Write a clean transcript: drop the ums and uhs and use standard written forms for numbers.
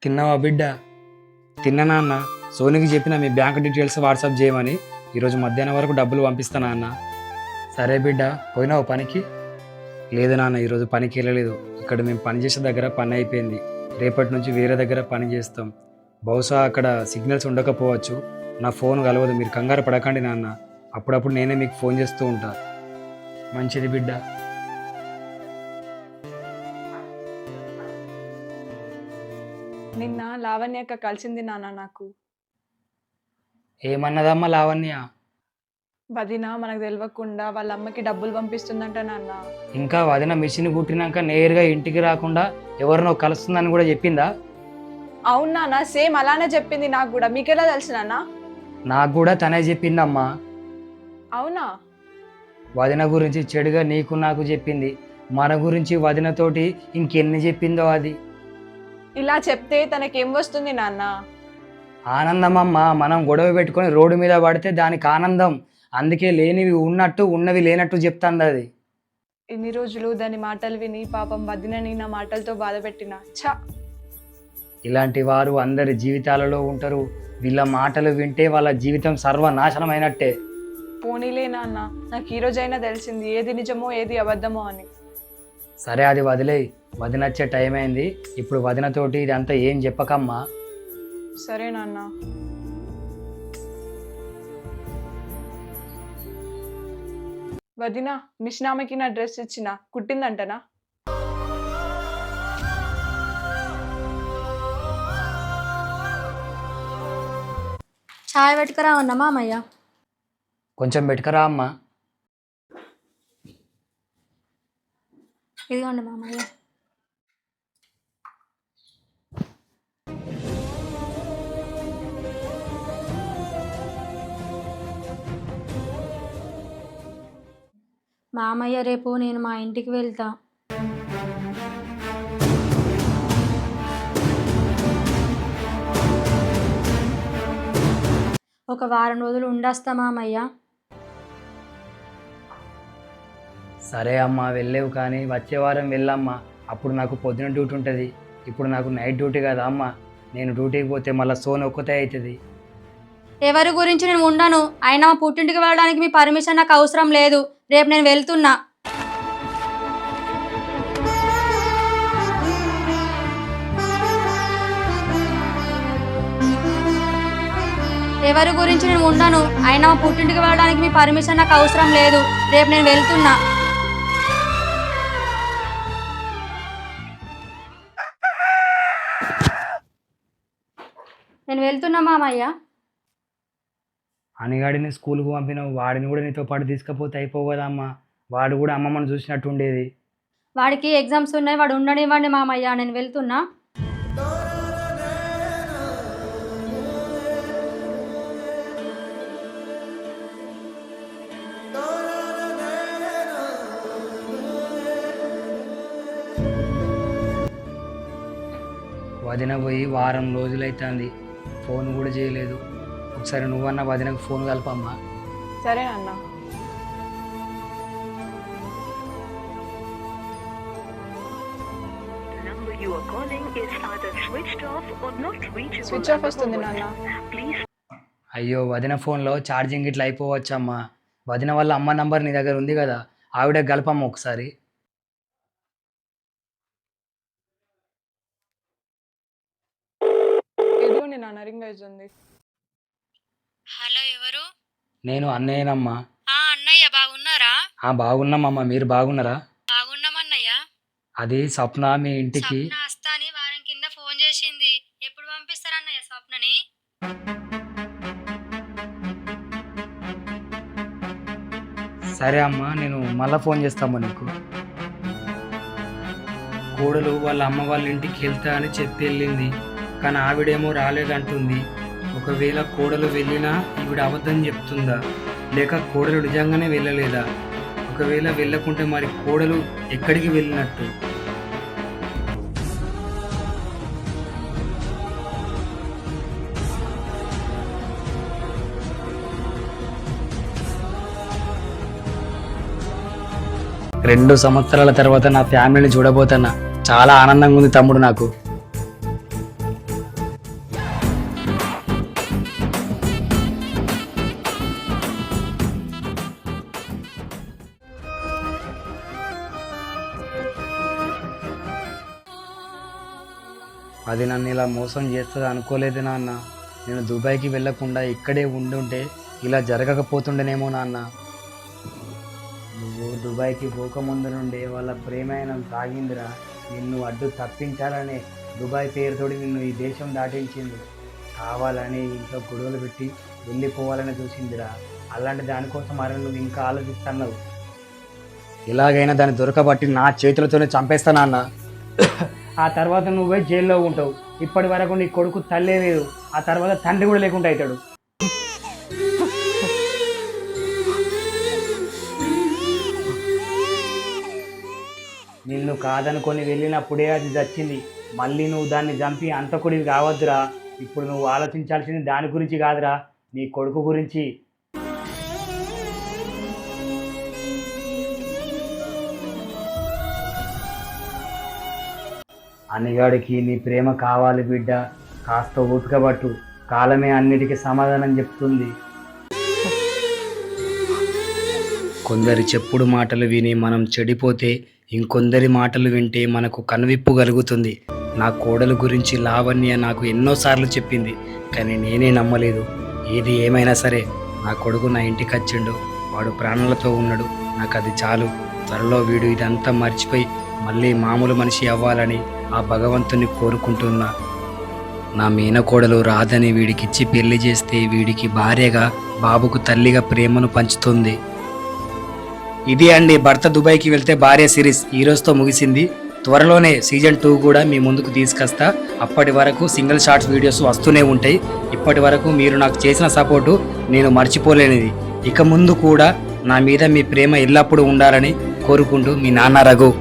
తిన్నావా బిడ్డ? తిన్నానా అన్న. సోనికి చెప్పిన మీ బ్యాంక్ డీటెయిల్స్ వాట్సాప్ చేయమని. ఈరోజు మధ్యాహ్నం వరకు డబ్బులు పంపిస్తానా అన్న. సరే బిడ్డ. పోయినావు పనికి? లేదు నాన్న, ఈరోజు పనికి వెళ్ళలేదు. ఇక్కడ మేము పని చేసే దగ్గర పని అయిపోయింది. రేపటి నుంచి వేరే దగ్గర పని చేస్తాం. బహుశా అక్కడ సిగ్నల్స్ ఉండకపోవచ్చు. నా ఫోన్ కలవదు, మీరు కంగారు పడకండి నాన్న. అప్పుడప్పుడు నేనే మీకు ఫోన్ చేస్తూ ఉంటా. మంచిది బిడ్డ. నిన్న లావణ్య అక్క కలిసింది నాన్న నాకు. ఏమన్నదమ్మా లావణ్య? వదిన మనకు తెలియకుండా వాళ్ళ అమ్మకి డబ్బులు పంపిస్తుందంట నాన్న. ఇంకా వదిన మిషన్ కుట్టినాక నేరుగా ఇంటికి రాకుండా ఎవరినో కలుస్తుందని కూడా చెప్పిందా? అవును నాన్న, సేమ్ అలానే చెప్పింది నాకు కూడా. మీకెలా తెలుసు నాన్న? నాకు కూడా తనే చెప్పిందమ్మా. అవునా? వదిన గురించి చెడుగా నీకు నాకు చెప్పింది. మన గురించి వదినతోటి ఇంకెన్ని చెప్పిందో అది. ఇలా చెప్తే తనకేం వస్తుంది నాన్న? ఆనందమమ్మా. మనం గొడవ పెట్టుకొని రోడ్డు మీద పడితే దానికి ఆనందం. అందుకే లేనివి ఉన్నట్టు ఉన్నవి లేనట్టు చెప్తుంది అది. ఇన్ని రోజులు దాని మాటలు విని పాపం వదినని నా మాటలతో బాధ పెట్టిన. ఛా! ఇలాంటి వారు అందరి జీవితాలలో ఉంటారు. వీళ్ళ మాటలు వింటే వాళ్ళ జీవితం సర్వనాశనం అయినట్టే. పోనీలే నాన్న, నాకు ఈ రోజైనా తెలిసింది ఏది నిజమో ఏది అబద్ధమో అని. సరే అది వదిలేయి. వదినొచ్చే టైం అయింది. ఇప్పుడు వదినతోటి ఇదంతా ఏం చెప్పకమ్మా. సరే నాన్న. వదిన, మిషన్ ఆమెకి నా డ్రెస్ ఇచ్చిన కుట్టిందంటనా? చాయ్ పెట్టుకురా అన్న మామయ్య. కొంచెం పెట్టుకరా అమ్మా. ఇదిగోండి మామయ్య. మామయ్య, రేపు నేను మా ఇంటికి వెళ్తా. ఒక వారం రోజులు ఉండొస్తా మామయ్య. సరే అమ్మా, వెళ్ళేవు కానీ వచ్చే వారం వెళ్ళమ్మా. అప్పుడు నాకు పొద్దున డ్యూటీ ఉంటుంది. ఇప్పుడు నాకు నైట్ డ్యూటీ కదా అమ్మా. నేను డ్యూటీకి పోతే మళ్ళీ సోన్ ఒక్కతే అవుతుంది. ఎవరి గురించి నేను ఉండను. అయినా మా పుట్టింటికి వెళ్ళడానికి మీ పర్మిషన్ నాకు అవసరం లేదు. రేపు నేను వెళ్తున్నా. ఎవరి గురించి నేను ఉండను. అయినా మా పుట్టింటికి వెళ్ళడానికి మీ పర్మిషన్ నాకు అవసరం లేదు. రేపు నేను వెళ్తున్నా. నేను వెళ్తున్నా మామయ్య. అనిగాడిని స్కూల్కి పంపినావు, వాడిని కూడా నీతో పాటు తీసుకపోతే అయిపోవు కదా అమ్మా. వాడు కూడా అమ్మమ్మను చూసినట్టు ఉండేది. వాడికి ఎగ్జామ్స్ ఉన్నాయి, వాడు ఉండనివ్వండి మామయ్య. నేను వెళ్తున్నా. వదిన పోయి వారం రోజులైతుంది. ఫోన్ కూడా చేయలేదు. ఒకసారి నువ్వన్నా వదినకు ఫోన్ కలపమ్మా. సరే నాన్న. స్విచ్ ఆఫ్ వస్తుంది నాన్న. అయ్యో, వదిన ఫోన్లో ఛార్జింగ్ ఇట్లా అయిపోవచ్చమ్మా. వదిన వాళ్ళ అమ్మ నంబర్ నీ దగ్గర ఉంది కదా, ఆవిడ గలపమ్మ ఒకసారి. ఎదుగుండి నాన్న, రింగ్ అవుతుంది. హలో, ఎవరు? నేను అన్నయ్యనమ్మా. అన్నయ్య, బాగున్నారా? బాగున్నామమ్మా, మీరు బాగున్నారా? బాగున్నామన్నయ్య. అది స్వప్న మీ ఇంటికి వస్తాని వారం కింద ఫోన్ చేసింది. ఎప్పుడు పంపిస్తారన్నయ్య స్వప్నని? సరే అమ్మా, నేను మళ్ళీ ఫోన్ చేస్తామా నీకు. కోడలు వాళ్ళ అమ్మ వాళ్ళ ఇంటికి వెళ్తా అని చెప్పి వెళ్ళింది, కానీ ఆవిడేమో రాలేదంటుంది. ఒకవేళ కోడలు వెళ్ళినా ఈవిడ అబద్ధం చెప్తుందా, లేక కోడలు నిజంగానే వెళ్ళలేదా? ఒకవేళ వెళ్ళకుంటే మరి కోడలు ఎక్కడికి వెళ్ళినట్టు? రెండు సంవత్సరాల తర్వాత నా ఫ్యామిలీని చూడబోతున్నా. చాలా ఆనందంగా ఉంది తమ్ముడు నాకు. అది నన్ను ఇలా మోసం చేస్తుంది అనుకోలేదు నాన్న. నేను దుబాయ్కి వెళ్ళకుండా ఇక్కడే ఉండుంటే ఇలా జరగకపోతుండేనేమో నాన్న. నువ్వు దుబాయ్కి పోకముందు నుండే వాళ్ళ ప్రేమాయణం సాగిందిరా. నిన్ను అడ్డు తప్పించాలనే దుబాయ్ పేరుతోటి నిన్ను ఈ దేశం దాటించింది. కావాలని ఇంట్లో గొడవలు పెట్టి వెళ్ళిపోవాలని చూసిందిరా. అలాంటి దానికోసం మరి నువ్వు ఇంకా ఆలోచిస్తున్నావు. ఎలాగైనా దాన్ని దొరకబట్టి నా చేతులతోనే చంపేస్తానన్న. ఆ తర్వాత నువ్వే జైల్లో ఉంటావు. ఇప్పటి వరకు నీ కొడుకు తల్లే లేదు, ఆ తర్వాత తండ్రి కూడా లేకుండా అవుతాడు. నిన్ను కాదనుకొని వెళ్ళినప్పుడే అది చచ్చింది. మళ్ళీ నువ్వు దాన్ని చంపి అంతకుడివి కావద్దురా. ఇప్పుడు నువ్వు ఆలోచించాల్సింది దాని గురించి కాదురా, నీ కొడుకు గురించి. అన్నగాడికి నీ ప్రేమ కావాలి బిడ్డ. కాస్త ఓపిక పట్టు, కాలమే అన్నిటికీ సమాధానం చెప్తుంది. కొందరి చెప్పుడు మాటలు విని మనం చెడిపోతే ఇంకొందరి మాటలు వింటే మనకు కనువిప్పు కలుగుతుంది. నా కోడలు గురించి లావణ్య నాకు ఎన్నోసార్లు చెప్పింది, కానీ నేనే నమ్మలేదు. ఏది ఏమైనా సరే నా కొడుకు నా ఇంటికి వచ్చిండు, వాడు ప్రాణాలతో ఉన్నాడు, నాకు అది చాలు. త్వరలో వీడు ఇదంతా మర్చిపోయి మళ్ళీ మామూలు మనిషి అవ్వాలని ఆ భగవంతుని కోరుకుంటున్నా. నా మేనకోడలు రాధని వీడికిచ్చి పెళ్లి చేస్తే వీడికి భార్యగా, బాబుకు తల్లిగా ప్రేమను పంచుతుంది. ఇది అండి భర్త దుబాయ్కి వెళ్తే భార్య సిరీస్ ఈ రోజుతో ముగిసింది. త్వరలోనే సీజన్ 2 కూడా మీ ముందుకు తీసుకొస్తా. అప్పటి వరకు సింగిల్ షార్ట్స్ వీడియోస్ వస్తూనే ఉంటాయి. ఇప్పటి వరకు మీరు నాకు చేసిన సపోర్టు నేను మర్చిపోలేనిది. ఇక ముందు కూడా నా మీద మీ ప్రేమ ఎల్లప్పుడూ ఉండాలని కోరుకుంటూ మీ నాన్న రఘు.